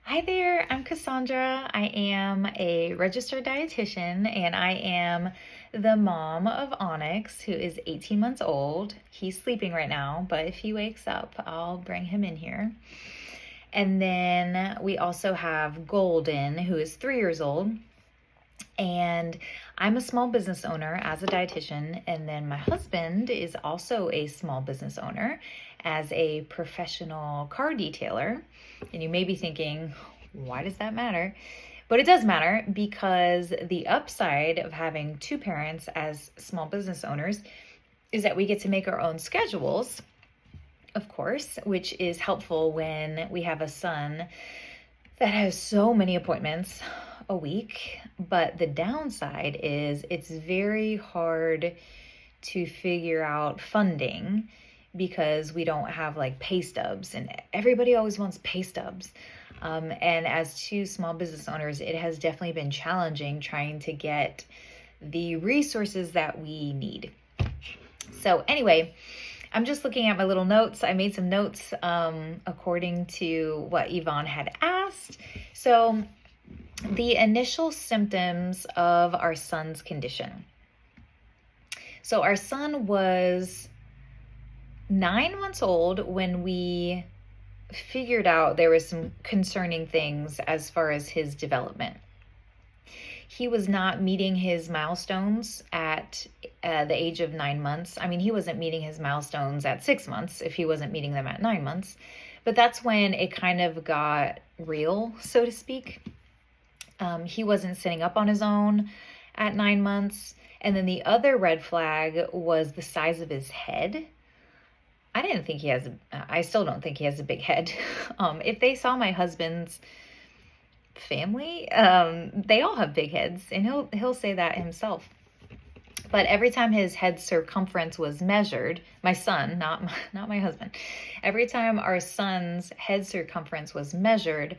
Hi there, I'm Cassandra. I am a registered dietitian and I am the mom of Onyx, who is 18 months old. He's sleeping right now, but if he wakes up, I'll bring him in here. And then we also have Golden, who is 3 years old. And I'm a small business owner as a dietitian. And then my husband is also a small business owner as a professional car detailer. And you may be thinking, why does that matter? But it does matter because the upside of having two parents as small business owners is that we get to make our own schedules, of course, which is helpful when we have a son that has so many appointments a week. But the downside is it's very hard to figure out funding because we don't have like pay stubs, and everybody always wants pay stubs. And as two small business owners, it has definitely been challenging trying to get the resources that we need. So anyway, I'm just looking at my little notes. I made some notes according to what Yvonne had asked. So the initial symptoms of our son's condition. So our son was 9 months old when we figured out there was some concerning things as far as his development. He was not meeting his milestones at the age of 9 months. I mean, he wasn't meeting his milestones at 6 months if he wasn't meeting them at 9 months. But that's when it kind of got real, so to speak. He wasn't sitting up on his own at 9 months. And then the other red flag was the size of his head. I still don't think he has a big head. If they saw my husband's family, they all have big heads, and he'll say that himself. But every time his head circumference was measured, my son, not my husband, every time our son's head circumference was measured,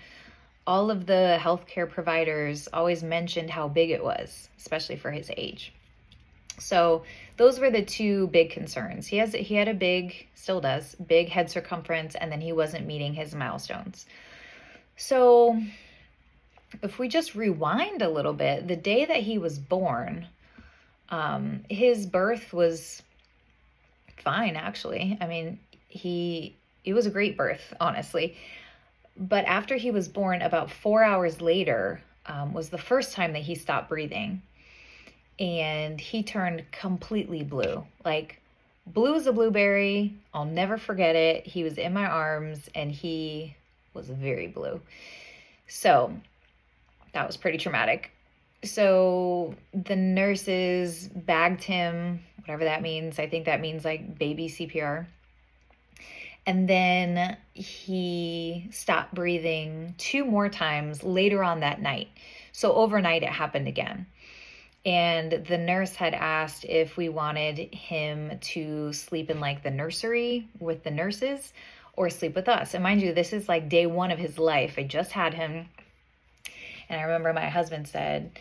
all of the healthcare providers always mentioned how big it was, especially for his age. So those were the two big concerns. He had a big, still does, big head circumference, and then he wasn't meeting his milestones. So if we just rewind a little bit, the day that he was born, his birth was fine, actually. I mean, it was a great birth, honestly. But after he was born, about 4 hours later, was the first time that he stopped breathing. And he turned completely blue, like blue as a blueberry. I'll never forget it. He was in my arms and he was very blue. So that was pretty traumatic. So the nurses bagged him, whatever that means. I think that means like baby CPR. And then he stopped breathing 2 more times later on that night. So overnight it happened again. And the nurse had asked if we wanted him to sleep in like the nursery with the nurses or sleep with us. And mind you, this is like day 1 of his life. I just had him. And I remember my husband said,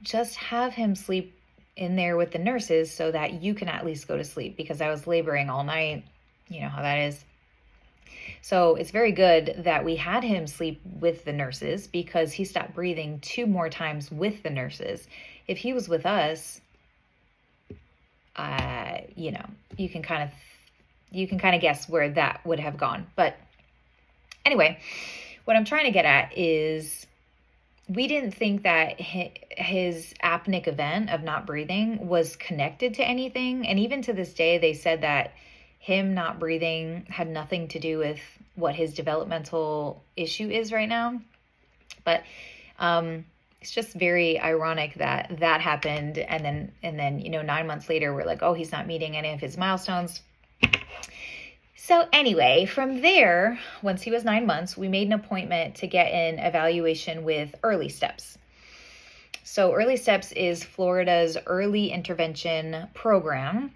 just have him sleep in there with the nurses so that you can at least go to sleep, because I was laboring all night. You know how that is. So it's very good that we had him sleep with the nurses, because he stopped breathing 2 more times with the nurses. If he was with us, you can kind of guess where that would have gone. But anyway, what I'm trying to get at is we didn't think that his apneic event of not breathing was connected to anything. And even to this day, they said that him not breathing had nothing to do with what his developmental issue is right now. But it's just very ironic that that happened. And then 9 months later, we're like, oh, he's not meeting any of his milestones. So anyway, from there, once he was 9 months, we made an appointment to get an evaluation with Early Steps. So Early Steps is Florida's early intervention program,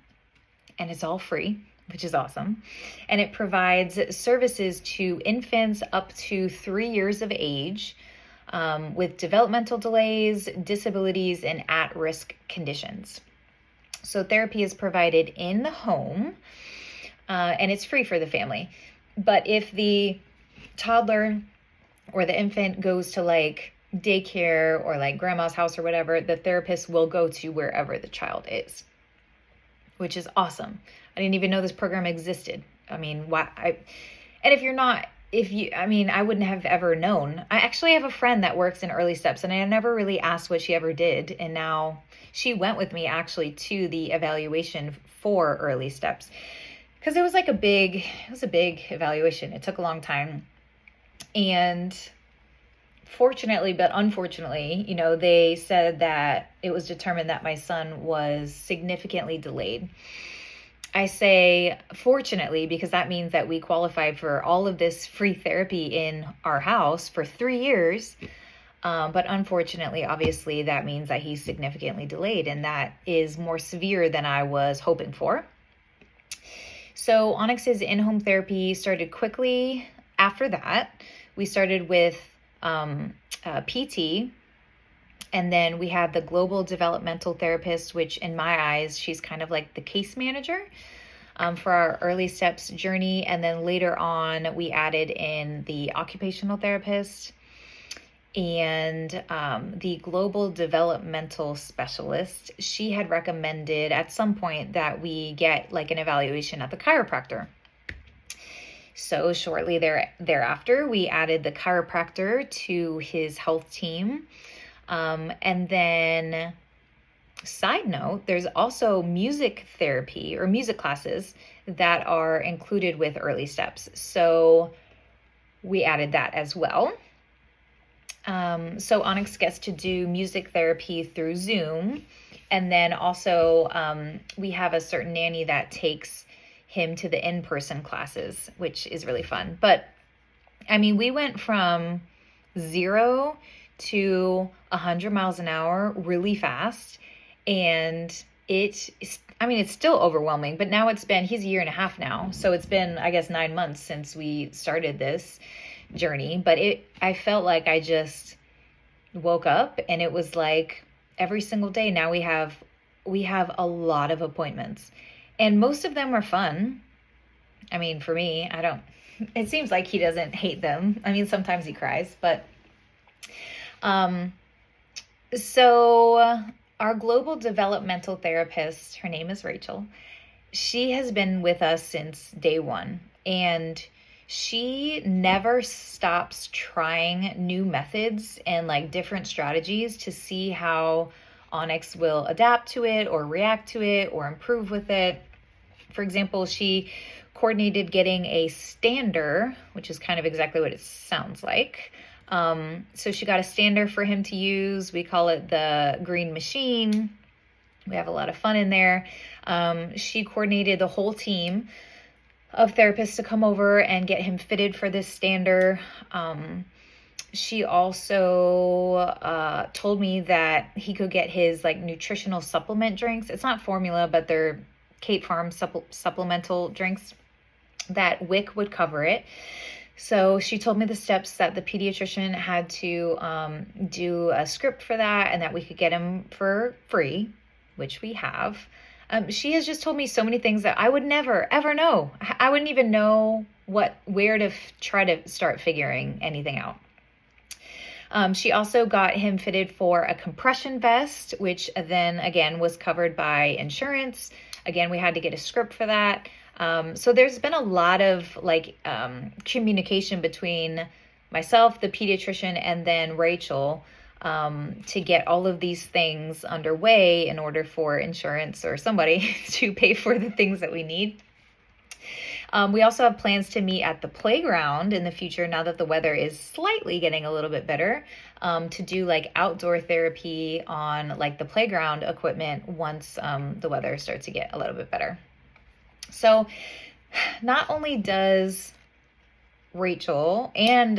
and it's all free, which is awesome. And it provides services to infants up to 3 years of age with developmental delays, disabilities, and at-risk conditions. So therapy is provided in the home, and it's free for the family. But if the toddler or the infant goes to like daycare or like grandma's house or whatever, the therapist will go to wherever the child is, which is awesome. I didn't even know this program existed. I mean, why? And if you're not, if you, I mean, I wouldn't have ever known. I actually have a friend that works in early steps, and I never really asked what she ever did. And now she went with me actually to the evaluation for early steps, because it was like it was a big evaluation. It took a long time. And fortunately, but unfortunately, they said that it was determined that my son was significantly delayed. I say fortunately because that means that we qualified for all of this free therapy in our house for 3 years. But unfortunately, obviously, that means that he's significantly delayed, and that is more severe than I was hoping for. So Onyx's in-home therapy started quickly after that. We started with PT, and then we had the global developmental therapist, which in my eyes, she's kind of like the case manager for our early steps journey. And then later on, we added in the occupational therapist and the global developmental specialist. She had recommended at some point that we get like an evaluation at the chiropractor. So shortly thereafter, we added the chiropractor to his health team. And then, side note, there's also music therapy or music classes that are included with early steps. So we added that as well. So Onyx gets to do music therapy through Zoom. And then also we have a certain nanny that takes him to the in-person classes, which is really fun. But I mean, we went from 0 to 100 miles an hour really fast. And it's still overwhelming, but now he's a year and a half now. So it's been, I guess, 9 months since we started this journey. But I felt like I just woke up and it was like every single day now we have a lot of appointments, and most of them are fun. I mean, for me, it seems like he doesn't hate them. I mean, sometimes he cries, but so our global developmental therapist, her name is Rachel. She has been with us since day one, and she never stops trying new methods and like different strategies to see how Onyx will adapt to it or react to it or improve with it. For example, she coordinated getting a stander, which is kind of exactly what it sounds like. So she got a stander for him to use. We call it the Green Machine. We have a lot of fun in there. She coordinated the whole team of therapists to come over and get him fitted for this stander. She also told me that he could get his like nutritional supplement drinks. It's not formula, but they're Kate Farm supplemental drinks, that WIC would cover it. So she told me the steps that the pediatrician had to do a script for that, and that we could get him for free, which we have. She has just told me so many things that I would never, ever know. I wouldn't even know where to try to start figuring anything out. She also got him fitted for a compression vest, which then again was covered by insurance. Again, we had to get a script for that. So there's been a lot of communication between myself, the pediatrician, and then Rachel to get all of these things underway in order for insurance or somebody to pay for the things that we need. We also have plans to meet at the playground in the future, now that the weather is slightly getting a little bit better, to do like outdoor therapy on like the playground equipment once the weather starts to get a little bit better. So not only does Rachel and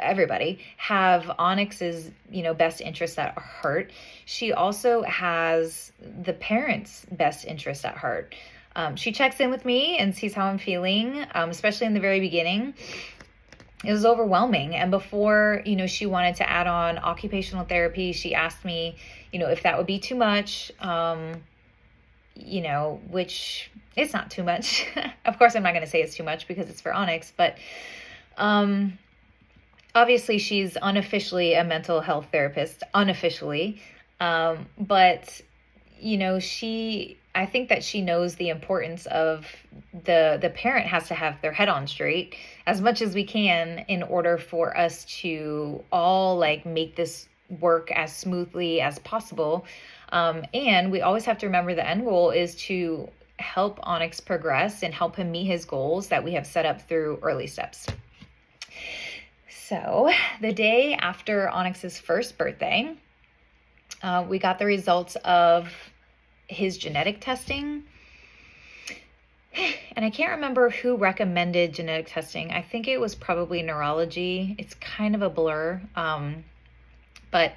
everybody have Onyx's, best interest at heart, she also has the parents' best interest at heart. She checks in with me and sees how I'm feeling, especially in the very beginning. It was overwhelming. And before, she wanted to add on occupational therapy, she asked me, if that would be too much, which it's not too much. Of course, I'm not going to say it's too much because it's for Onyx, but obviously she's unofficially a mental health therapist, unofficially. But I think that she knows the importance of the parent has to have their head on straight as much as we can in order for us to all like make this work as smoothly as possible. And we always have to remember the end goal is to help Onyx progress and help him meet his goals that we have set up through early steps. So the day after Onyx's first birthday, we got the results of his genetic testing. And I can't remember who recommended genetic testing. I think it was probably neurology. It's kind of a blur. But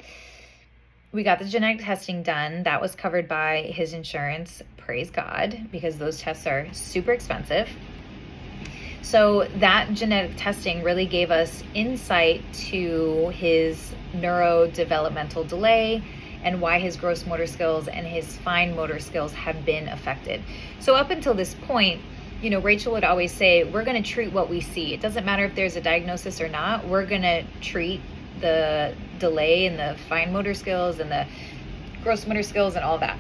we got the genetic testing done. That was covered by his insurance. Praise God, because those tests are super expensive. So that genetic testing really gave us insight to his neurodevelopmental delay and why his gross motor skills and his fine motor skills have been affected. So up until this point, Rachel would always say, we're going to treat what we see. It doesn't matter if there's a diagnosis or not. We're going to treat the delay and the fine motor skills and the gross motor skills and all that.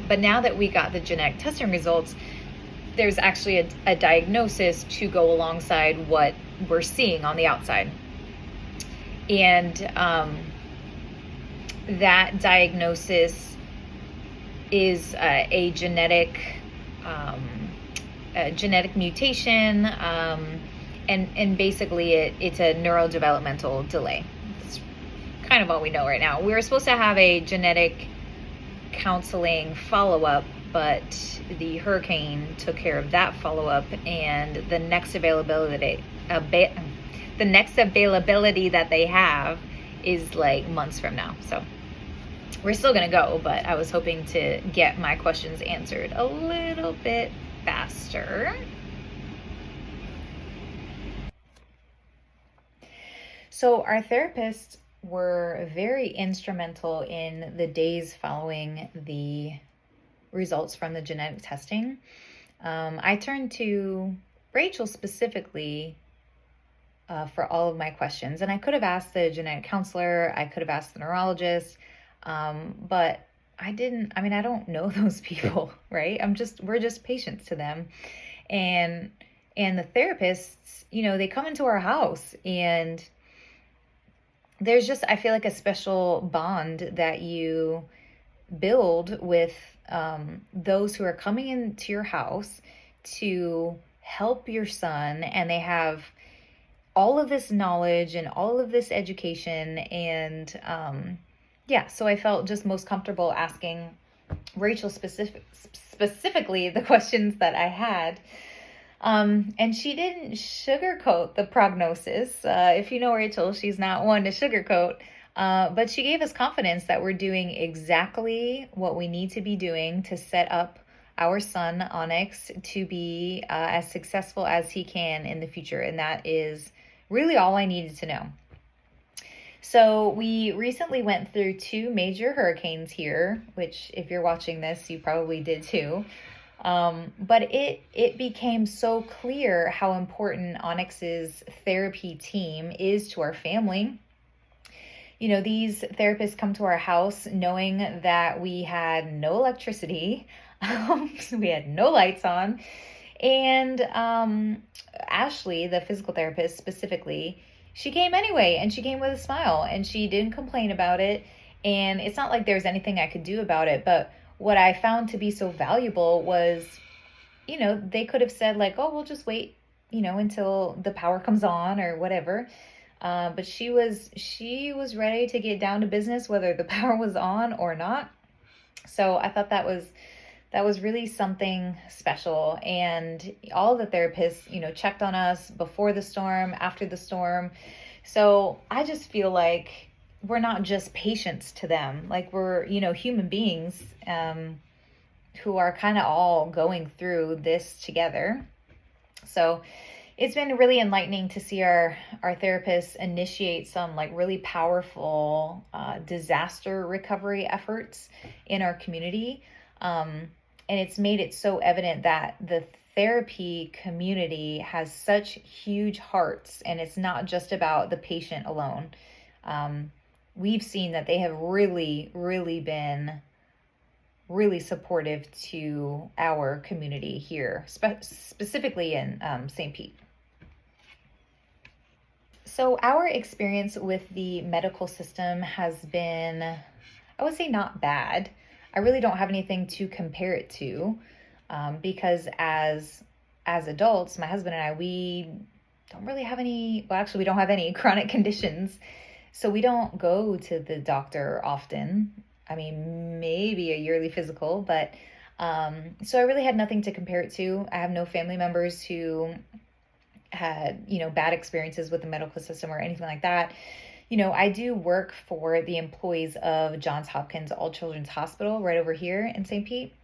But now that we got the genetic testing results, there's actually a diagnosis to go alongside what we're seeing on the outside. And that diagnosis is a genetic mutation, and basically it's a neurodevelopmental delay. That's kind of all we know right now. We were supposed to have a genetic counseling follow-up, but the hurricane took care of that follow-up, and the next availability that they have is like months from now. So we're still gonna go, but I was hoping to get my questions answered a little bit faster. So our therapists were very instrumental in the days following the results from the genetic testing. I turned to Rachel specifically for all of my questions, and I could have asked the genetic counselor, I could have asked the neurologist, but I didn't. I don't know those people, right? We're just patients to them, and the therapists, they come into our house, and there's just, I feel like, a special bond that you build with those who are coming into your house to help your son, and they have all of this knowledge and all of this education. And so I felt just most comfortable asking Rachel specifically the questions that I had. And she didn't sugarcoat the prognosis. If you know Rachel, she's not one to sugarcoat. But she gave us confidence that we're doing exactly what we need to be doing to set up our son, Onyx, to be as successful as he can in the future. And that is really all I needed to know. So we recently went through 2 major hurricanes here, which if you're watching this, you probably did too. But it became so clear how important Onyx's therapy team is to our family. These therapists come to our house knowing that we had no electricity, we had no lights on, and Ashley, the physical therapist specifically, she came anyway, and she came with a smile, and she didn't complain about it. And it's not like there's anything I could do about it, but what I found to be so valuable was, they could have said like, oh, we'll just wait, until the power comes on or whatever. But she was ready to get down to business, whether the power was on or not. So I thought that was really something special. And all the therapists, checked on us before the storm, after the storm. So I just feel like we're not just patients to them. Like we're, human beings who are kind of all going through this together. So it's been really enlightening to see our therapists initiate some like really powerful disaster recovery efforts in our community. And it's made it so evident that the therapy community has such huge hearts, and it's not just about the patient alone. We've seen that they have really, really been really supportive to our community here, specifically in St. Pete. So our experience with the medical system has been, I would say, not bad. I really don't have anything to compare it to, because as adults, my husband and I, we don't really have any, well, actually, we don't have any chronic conditions. So we don't go to the doctor often. I mean, maybe a yearly physical, but so I really had nothing to compare it to. I have no family members who had, bad experiences with the medical system or anything like that. I do work for the employees of Johns Hopkins All Children's Hospital right over here in St. Pete.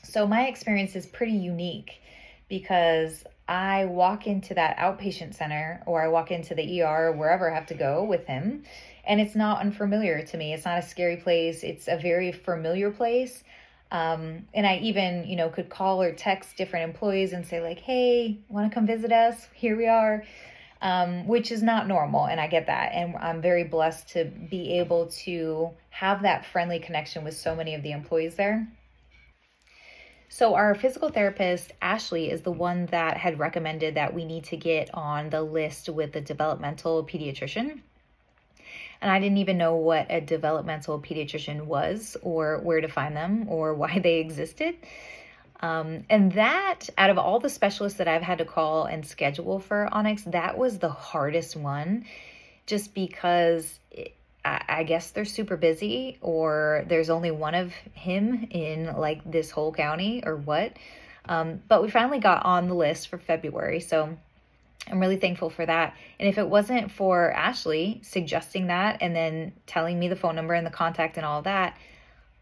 So my experience is pretty unique because I walk into that outpatient center, or I walk into the ER, or wherever I have to go with him, and it's not unfamiliar to me. It's not a scary place. It's a very familiar place. And I even, could call or text different employees and say like, hey, want to come visit us? Here we are, which is not normal. And I get that. And I'm very blessed to be able to have that friendly connection with so many of the employees there. So our physical therapist, Ashley, is the one that had recommended that we need to get on the list with the developmental pediatrician. And I didn't even know what a developmental pediatrician was, or where to find them, or why they existed. And that, out of all the specialists that I've had to call and schedule for Onyx, that was the hardest one, just because I guess they're super busy, or there's only one of him in like this whole county, or what. But we finally got on the list for February, so I'm really thankful for that. And if it wasn't for Ashley suggesting that and then telling me the phone number and the contact and all that,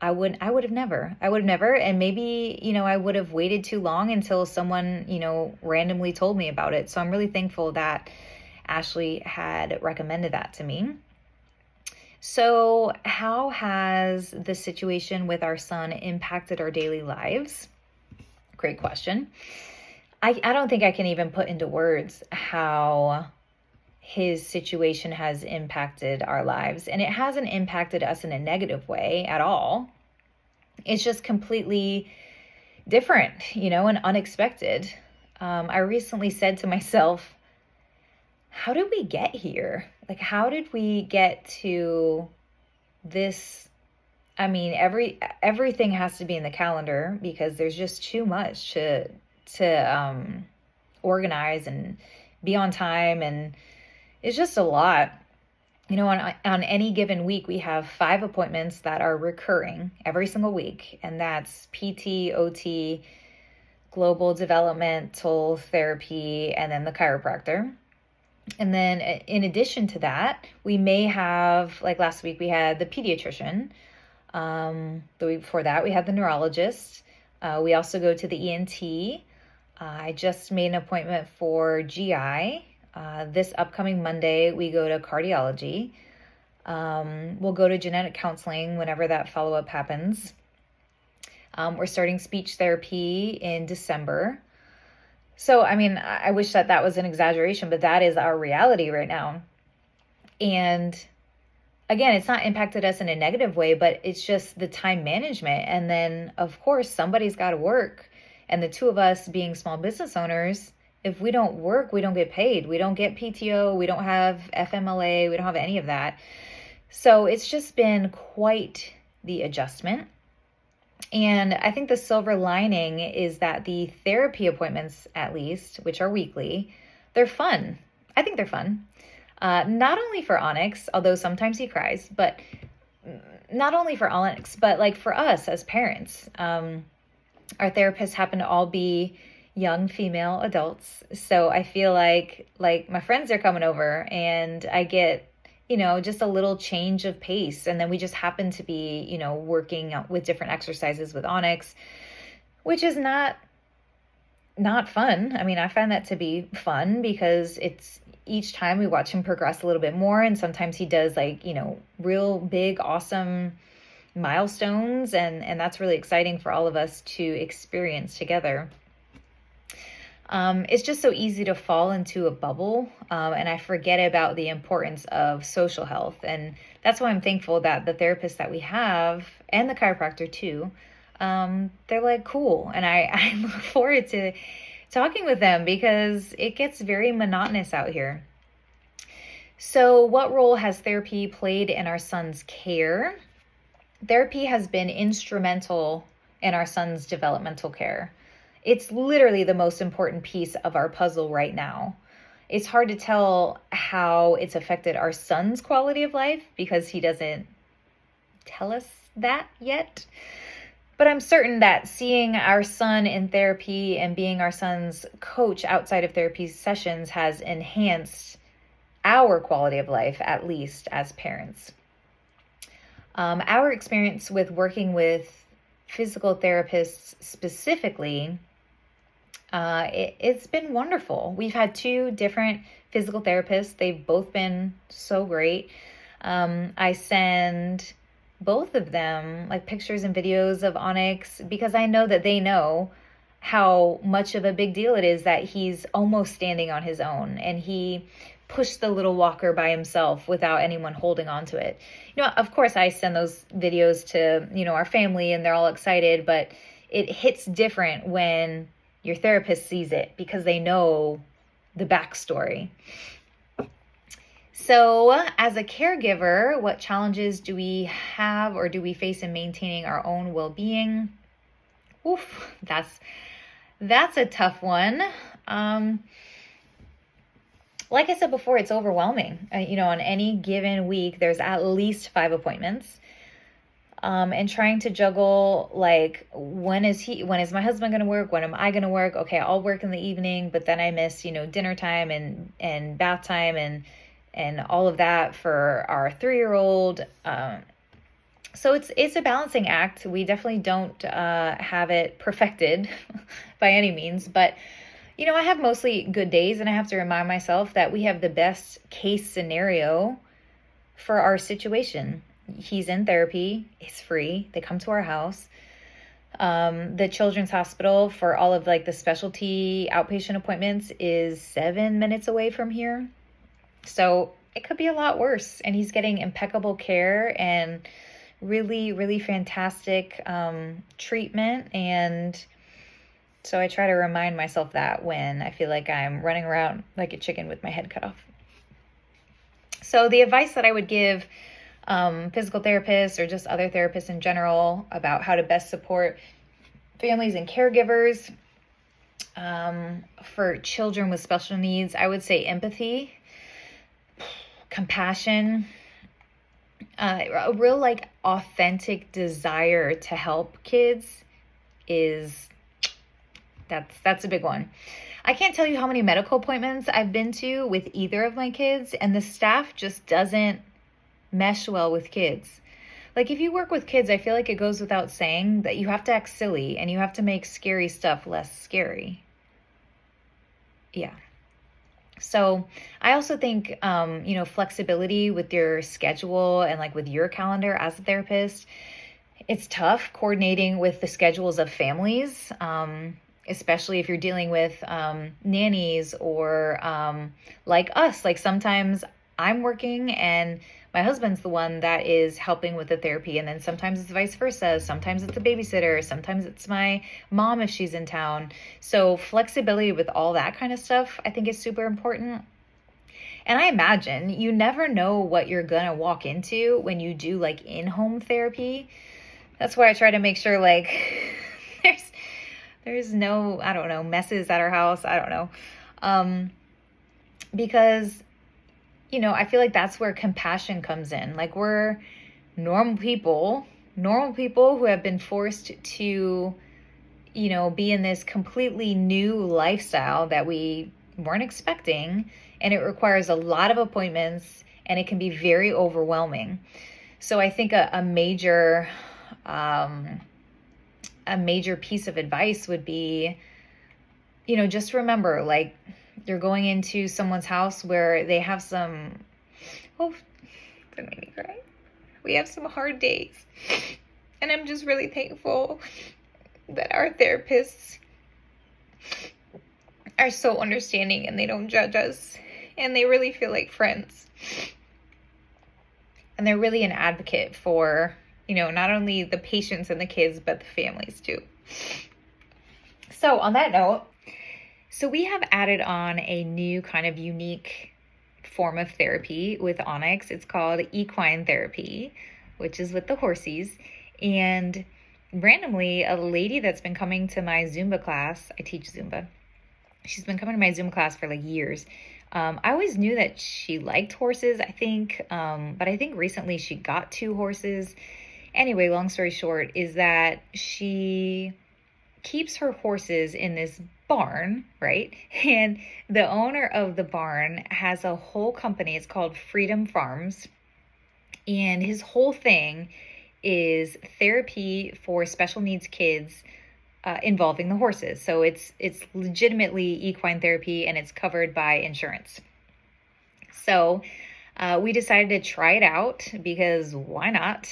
I would have never. And maybe, I would have waited too long until someone, randomly told me about it. So I'm really thankful that Ashley had recommended that to me. So how has the situation with our son impacted our daily lives? Great question. I don't think I can even put into words how his situation has impacted our lives. And it hasn't impacted us in a negative way at all. It's just completely different, and unexpected. I recently said to myself, how did we get here? Like, how did we get to this? I mean, everything has to be in the calendar because there's just too much to organize and be on time, and it's just a lot. On any given week, we have 5 appointments that are recurring every single week, and that's PT, OT, global developmental therapy, and then the chiropractor. And then in addition to that, we may have, like last week, we had the pediatrician. The week before that, we had the neurologist. We also go to the ENT. I just made an appointment for GI. This upcoming Monday, we go to cardiology. We'll go to genetic counseling whenever that follow-up happens. We're starting speech therapy in December. So, I mean, I wish that was an exaggeration, but that is our reality right now. And again, it's not impacted us in a negative way, but it's just the time management. And then, of course, somebody's got to work. And the two of us being small business owners, if we don't work, we don't get paid. We don't get PTO. We don't have FMLA. We don't have any of that. So it's just been quite the adjustment. And I think the silver lining is that the therapy appointments, at least, which are weekly, they're fun. I think they're fun. Not only for Onyx, although sometimes he cries, but not only for Onyx, but like for us as parents. Our therapists happen to all be young female adults. So I feel like my friends are coming over and I get, just a little change of pace. And then we just happen to be, working with different exercises with Onyx, which is not fun. I mean, I find that to be fun because it's each time we watch him progress a little bit more. And sometimes he does real big, awesome milestones. And that's really exciting for all of us to experience together. It's just so easy to fall into a bubble, and I forget about the importance of social health. And that's why I'm thankful that the therapists that we have, and the chiropractor too, they're like cool. And I look forward to talking with them because it gets very monotonous out here. So, what role has therapy played in our son's care? Therapy has been instrumental in our son's developmental care. It's literally the most important piece of our puzzle right now. It's hard to tell how it's affected our son's quality of life because he doesn't tell us that yet. But I'm certain that seeing our son in therapy and being our son's coach outside of therapy sessions has enhanced our quality of life, at least as parents. Our experience with working with physical therapists specifically, it's been wonderful. We've had 2 different physical therapists. They've both been so great. I send both of them like pictures and videos of Onyx because I know that they know how much of a big deal it is that he's almost standing on his own, and he pushed the little walker by himself without anyone holding on to it. Of course I send those videos to, our family, and they're all excited, but it hits different when your therapist sees it because they know the backstory. So, as a caregiver, what challenges do we have or do we face in maintaining our own well-being? Oof, that's a tough one. Like I said before, it's overwhelming. On any given week, there's at least 5 appointments. And trying to juggle, like, when is my husband going to work? When am I going to work? Okay, I'll work in the evening, but then I miss, dinner time and bath time and all of that for our 3-year-old. So it's a balancing act. We definitely don't have it perfected by any means, but I have mostly good days, and I have to remind myself that we have the best case scenario for our situation. He's in therapy. It's free. They come to our house. The children's hospital for all of like the specialty outpatient appointments is 7 minutes away from here. So it could be a lot worse. And he's getting impeccable care and really, really fantastic treatment. And so I try to remind myself that when I feel like I'm running around like a chicken with my head cut off. So the advice that I would give physical therapists or just other therapists in general about how to best support families and caregivers for children with special needs, I would say empathy, compassion, a real like authentic desire to help kids that's a big one. I can't tell you how many medical appointments I've been to with either of my kids, and the staff just doesn't mesh well with kids. Like, if you work with kids, I feel like it goes without saying that you have to act silly and you have to make scary stuff less scary. Yeah. So I also think, flexibility with your schedule and like with your calendar as a therapist, it's tough coordinating with the schedules of families, especially if you're dealing with nannies or like us. Like sometimes I'm working and my husband's the one that is helping with the therapy, and then sometimes it's vice versa. Sometimes it's a babysitter. Sometimes it's my mom if she's in town. So flexibility with all that kind of stuff, I think, is super important. And I imagine you never know what you're going to walk into when you do like in-home therapy. That's why I try to make sure like there's no, I don't know, messes at our house. I don't know. Because I feel like that's where compassion comes in. Like, we're normal people who have been forced to, be in this completely new lifestyle that we weren't expecting. And it requires a lot of appointments, and it can be very overwhelming. So I think a major piece of advice would be, just remember, like, you're going into someone's house where they have some, don't make me cry. We have some hard days. And I'm just really thankful that our therapists are so understanding and they don't judge us, and they really feel like friends. And they're really an advocate for, not only the patients and the kids, but the families too. So on that note, we have added on a new kind of unique form of therapy with Onyx. It's called equine therapy, which is with the horsies. And randomly, a lady that's been coming to my Zumba class, I teach Zumba. She's been coming to my Zumba class for like years. I always knew that she liked horses, I think, but I think recently she got 2 horses. Anyway, long story short is that she keeps her horses in this barn, right? And the owner of the barn has a whole company. It's called Freedom Farms. And his whole thing is therapy for special needs kids involving the horses. So it's legitimately equine therapy, and it's covered by insurance. So we decided to try it out because why not?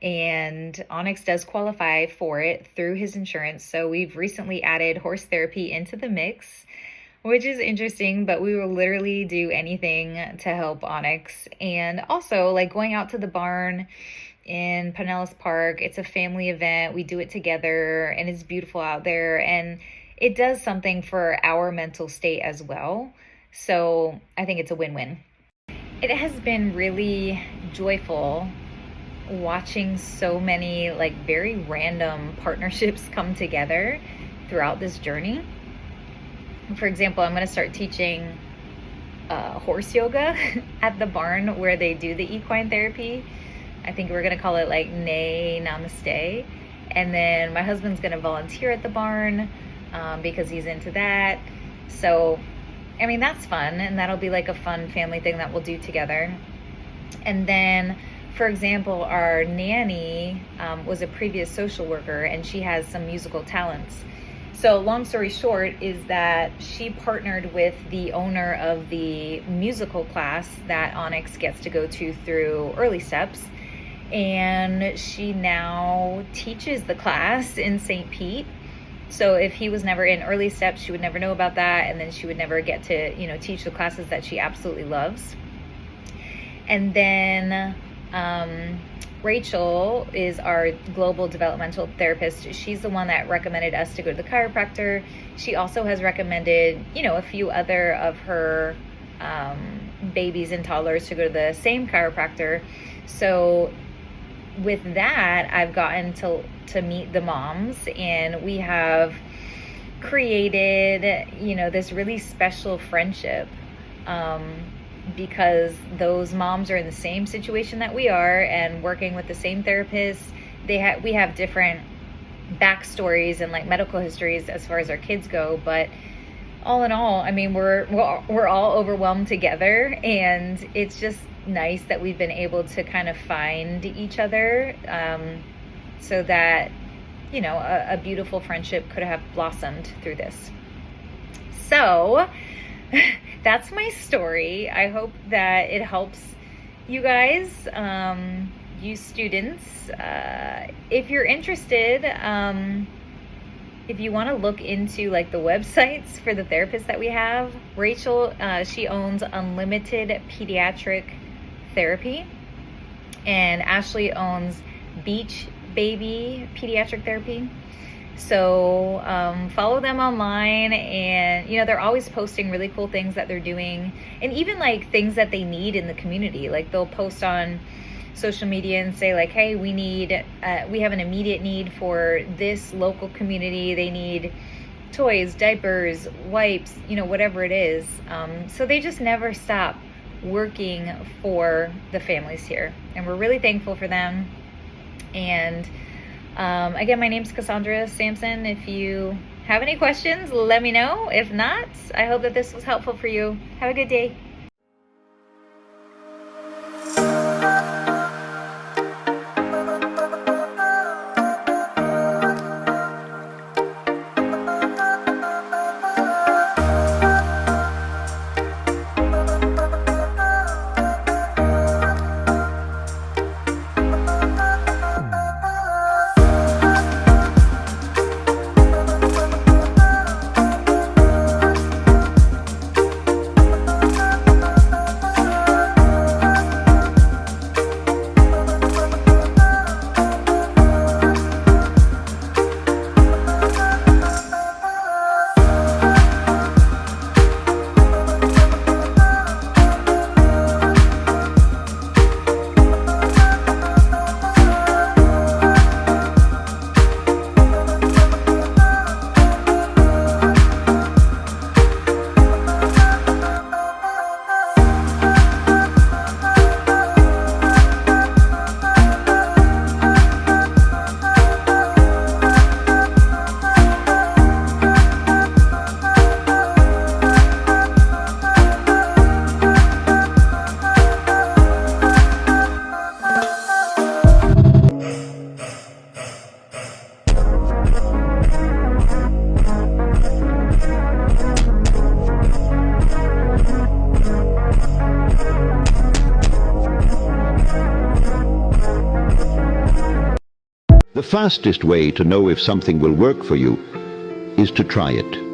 And Onyx does qualify for it through his insurance. So we've recently added horse therapy into the mix, which is interesting, but we will literally do anything to help Onyx. And also, like, going out to the barn in Pinellas Park, it's a family event. We do it together, and it's beautiful out there, and it does something for our mental state as well. So I think it's a win-win. It has been really joyful watching so many like very random partnerships come together throughout this journey. For example, I'm going to start teaching horse yoga at the barn where they do the equine therapy. I think we're going to call it like Nay Namaste. And then my husband's going to volunteer at the barn because he's into that. So, I mean, that's fun. And that'll be like a fun family thing that we'll do together. And then, for example, our nanny was a previous social worker, and she has some musical talents. So long story short is that she partnered with the owner of the musical class that Onyx gets to go to through Early Steps. And she now teaches the class in St. Pete. So if he was never in Early Steps, she would never know about that. And then she would never get to, teach the classes that she absolutely loves. And then Rachel is our global developmental therapist. She's the one that recommended us to go to the chiropractor. She also has recommended, a few other of her babies and toddlers to go to the same chiropractor. So with that, I've gotten to meet the moms, and we have created, this really special friendship. Because those moms are in the same situation that we are and working with the same therapist. We have different backstories and like medical histories as far as our kids go, but all in all, I mean, we're all overwhelmed together, and it's just nice that we've been able to kind of find each other, so that a beautiful friendship could have blossomed through this. So that's my story. I hope that it helps you guys, you students. If you're interested, if you want to look into like the websites for the therapists that we have, Rachel, she owns Unlimited Pediatric Therapy, and Ashley owns Beach Baby Pediatric Therapy. So follow them online, and they're always posting really cool things that they're doing, and even like things that they need in the community. Like they'll post on social media and say like, hey, we have an immediate need for this local community. They need toys, diapers, wipes, whatever it is. So they just never stop working for the families here, and we're really thankful for them. And again, my name's Cassandra Sampson. If you have any questions, let me know. If not, I hope that this was helpful for you. Have a good day. The fastest way to know if something will work for you is to try it.